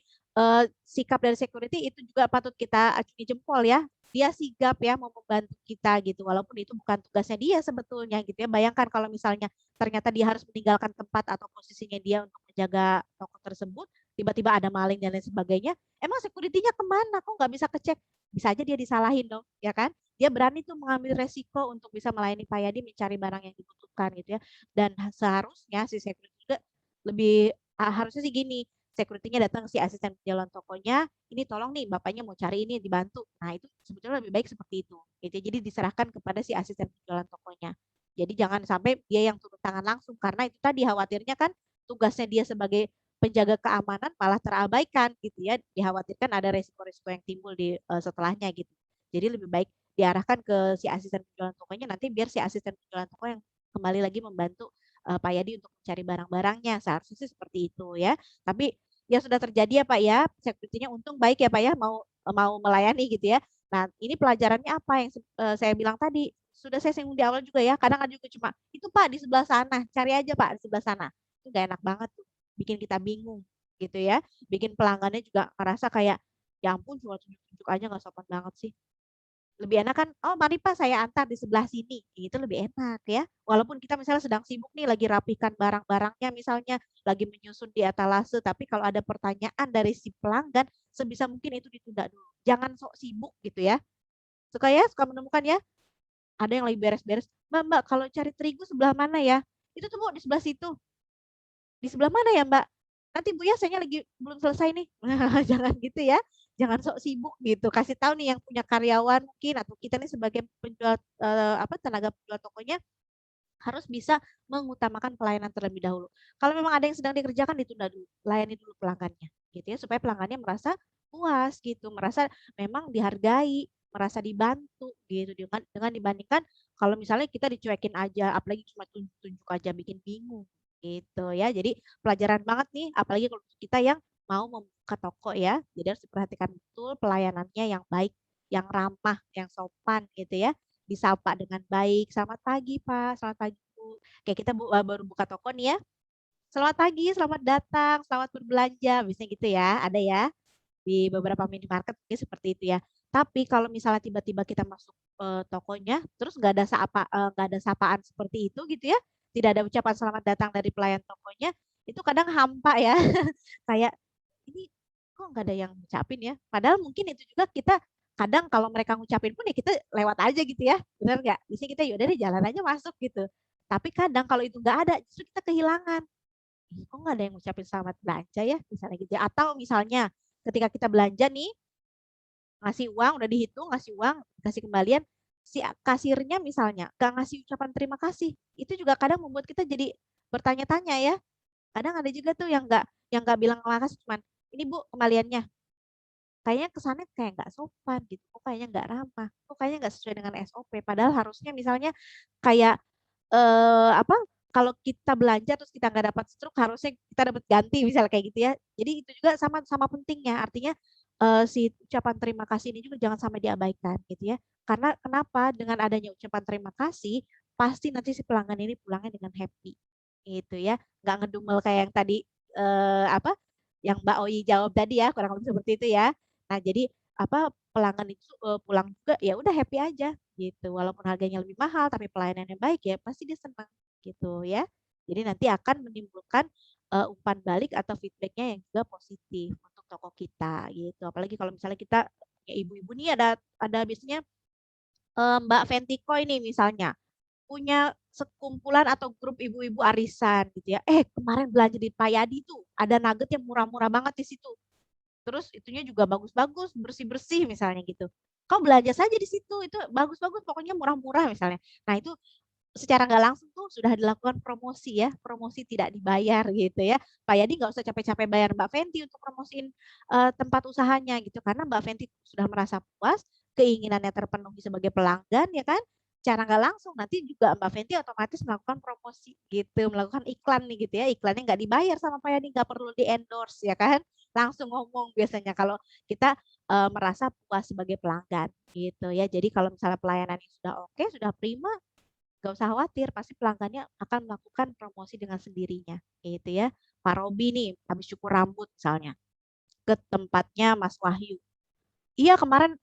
sikap dari security itu juga patut kita acungi jempol ya. Dia sigap ya mau membantu kita gitu. Walaupun itu bukan tugasnya dia sebetulnya gitu ya. Bayangkan kalau misalnya ternyata dia harus meninggalkan tempat atau posisinya dia untuk menjaga toko tersebut, tiba-tiba ada maling dan lain sebagainya. Emang security-nya kemana? Kok nggak bisa kecek? Bisa aja dia disalahin dong, ya kan? Dia berani tuh mengambil resiko untuk bisa melayani Pak Yadi mencari barang yang dibutuhkan gitu ya. Dan seharusnya si security juga lebih harusnya sih gini, security-nya datang si asisten penjualan tokonya, ini tolong nih bapaknya mau cari ini dibantu. Nah, itu sebetulnya lebih baik seperti itu. Gitu. Jadi diserahkan kepada si asisten penjualan tokonya. Jadi jangan sampai dia yang turun tangan langsung karena itu tadi khawatirnya kan tugasnya dia sebagai penjaga keamanan malah terabaikan gitu ya. Dikhawatirkan ada resiko-resiko yang timbul di setelahnya gitu. Jadi lebih baik diarahkan ke si asisten penjualan tokonya nanti biar si asisten penjualan toko yang kembali lagi membantu Pak Yadi untuk mencari barang-barangnya. Seharusnya sih seperti itu ya. Tapi ya sudah terjadi ya Pak ya. Security-nya untung baik ya Pak ya mau mau melayani gitu ya. Nah, ini pelajarannya apa yang saya bilang tadi? Sudah saya singgung di awal juga ya. Kadang ada juga cuma itu Pak di sebelah sana, cari aja Pak di sebelah sana. Itu gak enak banget tuh. Bikin kita bingung gitu ya. Bikin pelanggannya juga ngerasa kayak ya ampun cuma tunjuk-tunjuk aja nggak sopan banget sih. Lebih enak kan, oh mari Pak saya antar di sebelah sini. Itu lebih enak ya. Walaupun kita misalnya sedang sibuk nih lagi rapikan barang-barangnya misalnya, lagi menyusun di etalase, tapi kalau ada pertanyaan dari si pelanggan, sebisa mungkin itu ditunda dulu. Jangan sok sibuk gitu ya. Suka menemukan ya, ada yang lagi beres-beres. Mbak, kalau cari terigu sebelah mana ya? Itu tuh Bu di sebelah situ. Di sebelah mana ya Mbak? Nanti Bu ya, saya lagi belum selesai nih. Jangan gitu ya. Jangan sok sibuk gitu. Kasih tahu nih yang punya karyawan mungkin atau kita nih sebagai penjual tenaga penjual tokonya harus bisa mengutamakan pelayanan terlebih dahulu. Kalau memang ada yang sedang dikerjakan ditunda dulu, layani dulu pelanggannya gitu ya supaya pelanggannya merasa puas gitu, merasa memang dihargai, merasa dibantu gitu dengan dibandingkan kalau misalnya kita dicuekin aja, apalagi cuma tunjuk-tunjuk aja bikin bingung gitu ya. Jadi pelajaran banget nih apalagi kalau kita yang mau membuka toko ya. Jadi harus diperhatikan betul pelayanannya yang baik, yang ramah, yang sopan gitu ya, disapa dengan baik. Selamat pagi Pak, selamat pagi Bu. Kayak kita baru buka toko nih ya. Selamat pagi, selamat datang, selamat berbelanja. Biasanya gitu ya, ada ya di beberapa minimarket mungkin seperti itu ya. Tapi kalau misalnya tiba-tiba kita masuk tokonya, terus nggak ada sapaan seperti itu gitu ya, tidak ada ucapan selamat datang dari pelayan tokonya, itu kadang hampa ya. Kayak ini kok nggak ada yang ngucapin ya. Padahal mungkin itu juga kita kadang kalau mereka ngucapin pun ya kita lewat aja gitu ya. Benar nggak? Di sini kita yaudah deh jalan aja masuk gitu. Tapi kadang kalau itu nggak ada, justru kita kehilangan. Ih, kok nggak ada yang ngucapin selamat belanja ya? Misalnya gitu ya. Atau misalnya ketika kita belanja nih, ngasih uang, udah dihitung, ngasih uang, kasih kembalian, si kasirnya misalnya nggak ngasih ucapan terima kasih. Itu juga kadang membuat kita jadi bertanya-tanya ya. Kadang ada juga tuh yang nggak bilang makasih cuman ini Bu kembaliannya. Kayaknya kesannya kayak nggak sopan gitu, kok kayaknya nggak ramah, kok kayaknya nggak sesuai dengan SOP. Padahal harusnya misalnya kayak apa? Kalau kita belanja terus kita nggak dapat stroke, harusnya kita dapat ganti misalnya kayak gitu ya. Jadi itu juga sama pentingnya. Artinya si ucapan terima kasih ini juga jangan sampai diabaikan gitu ya. Karena kenapa? Dengan adanya ucapan terima kasih, pasti nanti si pelanggan ini pulangnya dengan happy gitu ya. Nggak ngedumel kayak yang tadi apa? Yang Mbak Oyi jawab tadi ya, kurang lebih seperti itu ya. Nah, jadi apa pelanggan itu pulang juga ya udah happy aja gitu. Walaupun harganya lebih mahal tapi pelayanannya baik ya pasti dia senang gitu ya. Jadi nanti akan menimbulkan umpan balik atau feedbacknya yang juga positif untuk toko kita gitu. Apalagi kalau misalnya kita ya ibu-ibu nih ada biasanya Mbak Ventiko ini misalnya punya sekumpulan atau grup ibu-ibu arisan gitu ya. Kemarin belanja di Pak Yadi tuh ada nugget yang murah-murah banget di situ. Terus itunya juga bagus-bagus, bersih-bersih misalnya gitu. Kau belanja saja di situ, itu bagus-bagus, pokoknya murah-murah misalnya. Nah itu secara nggak langsung tuh sudah dilakukan promosi ya, promosi tidak dibayar gitu ya. Pak Yadi nggak usah capek-capek bayar Mbak Fenty untuk promosiin tempat usahanya gitu, karena Mbak Fenty sudah merasa puas, keinginannya terpenuhi sebagai pelanggan ya kan. Cara nggak langsung nanti juga Mbak Fenty otomatis melakukan promosi gitu, melakukan iklan nih gitu ya, iklannya nggak dibayar sama Pak Yadi, nggak perlu di endorse ya kan, langsung ngomong biasanya kalau kita merasa puas sebagai pelanggan gitu ya. Jadi kalau misalnya pelayanannya sudah oke, sudah prima, gak usah khawatir, pasti pelanggannya akan melakukan promosi dengan sendirinya, gitu ya. Pak Robi nih, habis cukur rambut misalnya, ke tempatnya Mas Wahyu. Iya kemarin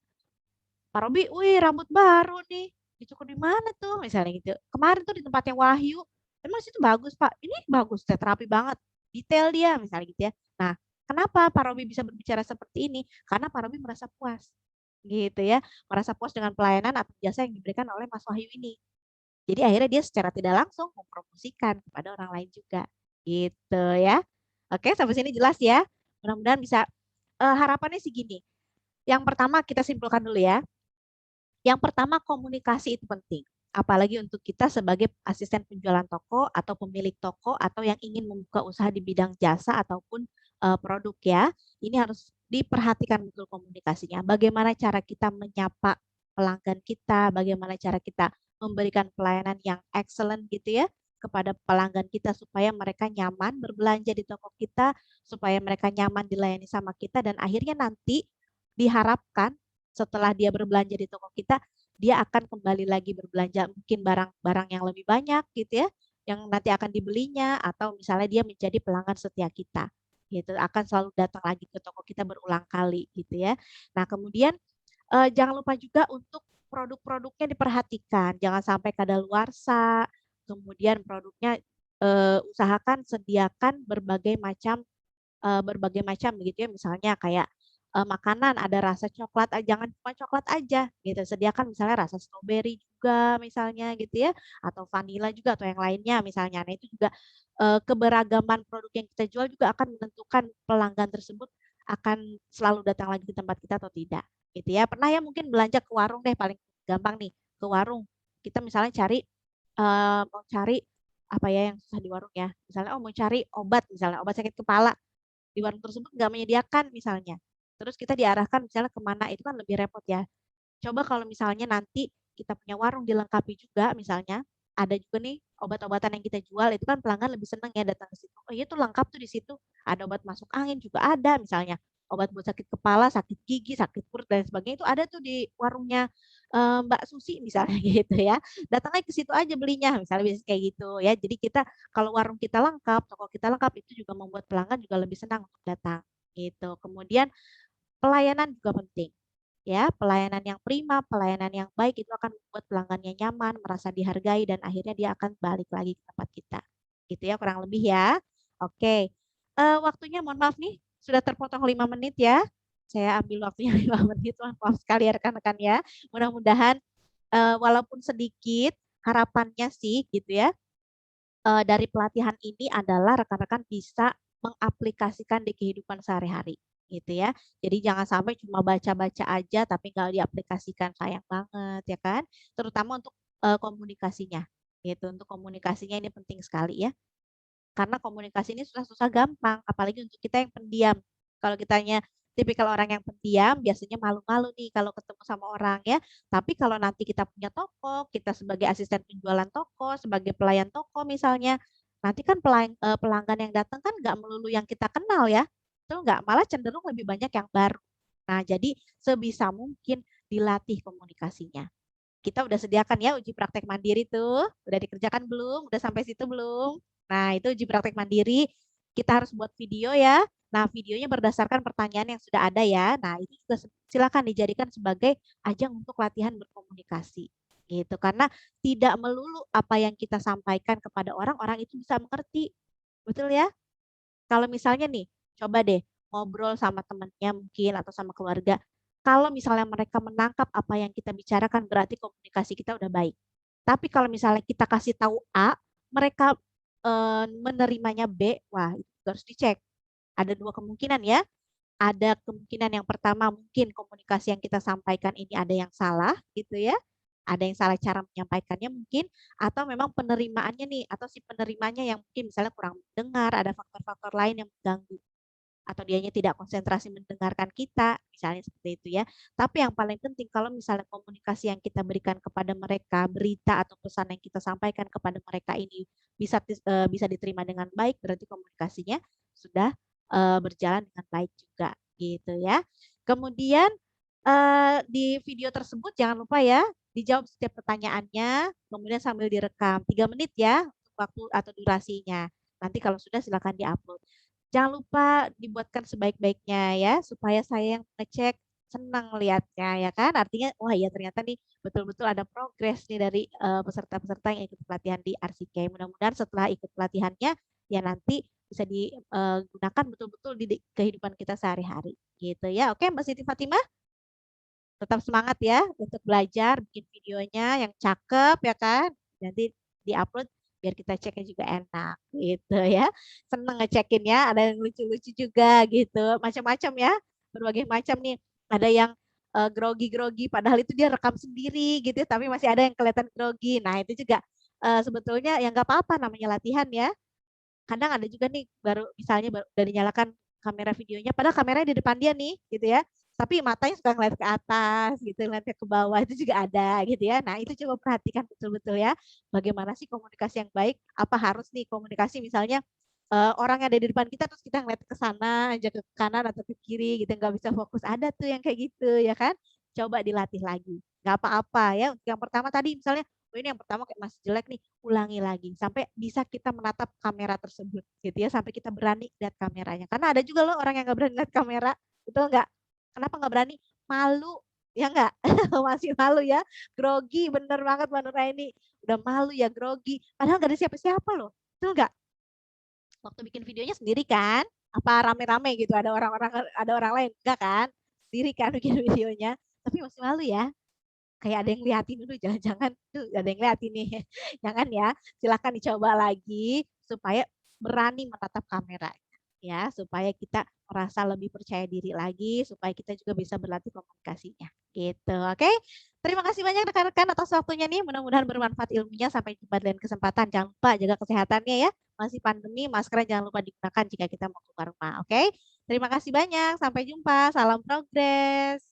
Pak Robi, wih rambut baru nih, dicukur di mana tuh, misalnya gitu. Kemarin tuh di tempatnya Wahyu, emang situ bagus Pak, ini bagus, terapi banget, detail dia, misalnya gitu ya. Nah, kenapa Pak Robi bisa berbicara seperti ini? Karena Pak Robi merasa puas, gitu ya, merasa puas dengan pelayanan atau jasa yang diberikan oleh Mas Wahyu ini. Jadi akhirnya dia secara tidak langsung mempromosikan kepada orang lain juga. Gitu ya. Oke, sampai sini jelas ya. Mudah-mudahan bisa harapannya sih gini. Yang pertama kita simpulkan dulu ya. Yang pertama komunikasi itu penting. Apalagi untuk kita sebagai asisten penjualan toko atau pemilik toko atau yang ingin membuka usaha di bidang jasa ataupun produk ya. Ini harus diperhatikan betul komunikasinya. Bagaimana cara kita menyapa pelanggan kita, bagaimana cara kita memberikan pelayanan yang excellent gitu ya kepada pelanggan kita supaya mereka nyaman berbelanja di toko kita, supaya mereka nyaman dilayani sama kita dan akhirnya nanti diharapkan setelah dia berbelanja di toko kita, dia akan kembali lagi berbelanja mungkin barang-barang yang lebih banyak gitu ya, yang nanti akan dibelinya atau misalnya dia menjadi pelanggan setia kita. Gitu, akan selalu datang lagi ke toko kita berulang kali gitu ya. Nah, kemudian jangan lupa juga untuk produk-produknya diperhatikan, jangan sampai kadaluarsa. Kemudian produknya usahakan sediakan berbagai macam begitu ya, misalnya kayak makanan ada rasa coklat, jangan cuma coklat aja gitu, sediakan misalnya rasa stroberi juga misalnya gitu ya, atau vanila juga atau yang lainnya misalnya. Nah itu juga keberagaman produk yang kita jual juga akan menentukan pelanggan tersebut akan selalu datang lagi di tempat kita atau tidak gitu ya. Pernah ya mungkin belanja ke warung deh, paling gampang nih, ke warung kita misalnya mau cari apa ya yang susah di warung ya, misalnya mau cari obat, misalnya obat sakit kepala, di warung tersebut nggak menyediakan misalnya. Terus kita diarahkan misalnya kemana, itu kan lebih repot ya. Coba kalau misalnya nanti kita punya warung dilengkapi juga misalnya, ada juga nih obat-obatan yang kita jual, itu kan pelanggan lebih senang ya datang ke situ. Oh iya tuh lengkap tuh di situ. Ada obat masuk angin juga ada misalnya. Obat buat sakit kepala, sakit gigi, sakit perut dan sebagainya itu ada tuh di warungnya Mbak Susi misalnya gitu ya. Datang aja ke situ aja belinya misalnya bisa kayak gitu ya. Jadi kita kalau warung kita lengkap, toko kita lengkap itu juga membuat pelanggan juga lebih senang untuk datang gitu. Kemudian pelayanan juga penting ya, pelayanan yang prima, pelayanan yang baik itu akan membuat pelanggannya nyaman, merasa dihargai dan akhirnya dia akan balik lagi ke tempat kita. Gitu ya kurang lebih ya. Oke. Waktunya mohon maaf nih sudah terpotong 5 menit ya. Saya ambil waktunya 5 menit, maaf sekali ya rekan-rekan ya. Mudah-mudahan walaupun sedikit harapannya sih gitu ya. Dari pelatihan ini adalah rekan-rekan bisa mengaplikasikan di kehidupan sehari-hari gitu ya. Jadi jangan sampai cuma baca-baca aja tapi nggak diaplikasikan, sayang banget ya kan. Terutama untuk komunikasinya gitu. Untuk komunikasinya ini penting sekali ya. Karena komunikasi ini susah-susah gampang, apalagi untuk kita yang pendiam. Kalau kitanya tipikal orang yang pendiam, biasanya malu-malu nih kalau ketemu sama orang ya. Tapi kalau nanti kita punya toko, kita sebagai asisten penjualan toko, sebagai pelayan toko misalnya, nanti kan pelanggan yang datang kan nggak melulu yang kita kenal ya. Betul nggak? Malah cenderung lebih banyak yang baru. Nah, jadi sebisa mungkin dilatih komunikasinya. Kita udah sediakan ya uji praktek mandiri tuh. Udah dikerjakan belum? Udah sampai situ belum? Nah, itu uji praktek mandiri. Kita harus buat video ya. Nah, videonya berdasarkan pertanyaan yang sudah ada ya. Nah, itu juga silakan dijadikan sebagai ajang untuk latihan berkomunikasi. Gitu. Karena tidak melulu apa yang kita sampaikan kepada orang, orang itu bisa mengerti. Betul ya? Kalau misalnya nih, coba deh ngobrol sama temannya mungkin atau sama keluarga. Kalau misalnya mereka menangkap apa yang kita bicarakan berarti komunikasi kita udah baik. Tapi kalau misalnya kita kasih tahu A, mereka menerimanya B, wah itu harus dicek. Ada dua kemungkinan ya. Ada kemungkinan yang pertama mungkin komunikasi yang kita sampaikan ini ada yang salah gitu ya. Ada yang salah cara menyampaikannya mungkin, atau memang penerimaannya nih, atau si penerimanya yang mungkin misalnya kurang mendengar, ada faktor-faktor lain yang mengganggu, atau dianya tidak konsentrasi mendengarkan kita, misalnya seperti itu ya. Tapi yang paling penting kalau misalnya komunikasi yang kita berikan kepada mereka, berita atau pesan yang kita sampaikan kepada mereka ini bisa diterima dengan baik, berarti komunikasinya sudah berjalan dengan baik juga, gitu ya. Kemudian di video tersebut jangan lupa ya dijawab setiap pertanyaannya, kemudian sambil direkam 3 menit ya untuk waktu atau durasinya. Nanti kalau sudah silakan diupload. Jangan lupa dibuatkan sebaik-baiknya ya, supaya saya yang ngecek senang lihatnya ya kan. Artinya, wah ya ternyata nih betul-betul ada progres nih dari peserta-peserta yang ikut pelatihan di RCK. Mudah-mudahan setelah ikut pelatihannya ya nanti bisa digunakan betul-betul di kehidupan kita sehari-hari gitu ya. Oke, Mbak Siti Fatimah, tetap semangat ya untuk belajar, bikin videonya yang cakep ya kan. Nanti diupload biar kita ceknya juga enak gitu ya. Seneng ngecekinnya, ada yang lucu-lucu juga gitu. Macam-macam ya, berbagai macam nih. Ada yang grogi-grogi padahal itu dia rekam sendiri gitu ya, tapi masih ada yang kelihatan grogi. Nah, itu juga sebetulnya ya nggak apa-apa, namanya latihan ya. Kadang ada juga nih baru misalnya udah dinyalakan kamera videonya, padahal kameranya di depan dia nih gitu ya, tapi matanya suka ngeliat ke atas gitu, ngeliatnya ke bawah, itu juga ada gitu ya. Nah itu coba perhatikan betul-betul ya, bagaimana sih komunikasi yang baik, apa harus nih komunikasi misalnya orang yang ada di depan kita terus kita ngeliat ke sana aja, ke kanan atau ke kiri gitu, nggak bisa fokus, ada tuh yang kayak gitu ya kan. Coba dilatih lagi, nggak apa-apa ya. Untuk yang pertama tadi misalnya, oh ini yang pertama kayak masih jelek nih, ulangi lagi sampai bisa kita menatap kamera tersebut gitu ya, sampai kita berani lihat kameranya. Karena ada juga loh orang yang nggak berani lihat kamera, betul nggak? Kenapa nggak berani? Malu, ya nggak? Masih malu ya, grogi, bener banget Mbak Nuraini. Udah malu ya, grogi. Padahal nggak ada siapa-siapa loh, betul nggak? Waktu bikin videonya sendiri kan? Apa rame-rame gitu? Ada orang lain? Enggak kan? Sendiri kan bikin videonya. Tapi masih malu ya, kayak ada yang liatin dulu, jangan-jangan tuh ada yang liatin nih. Jangan ya, silakan dicoba lagi supaya berani menatap kamera ya, supaya kita merasa lebih percaya diri lagi, supaya kita juga bisa berlatih komunikasinya. Gitu, oke? Terima kasih banyak rekan-rekan atas waktunya nih. Mudah-mudahan bermanfaat ilmunya. Sampai jumpa di lain kesempatan. Jangan lupa jaga kesehatannya ya. Masih pandemi, masker jangan lupa digunakan jika kita mau keluar rumah, oke? Terima kasih banyak. Sampai jumpa. Salam progres.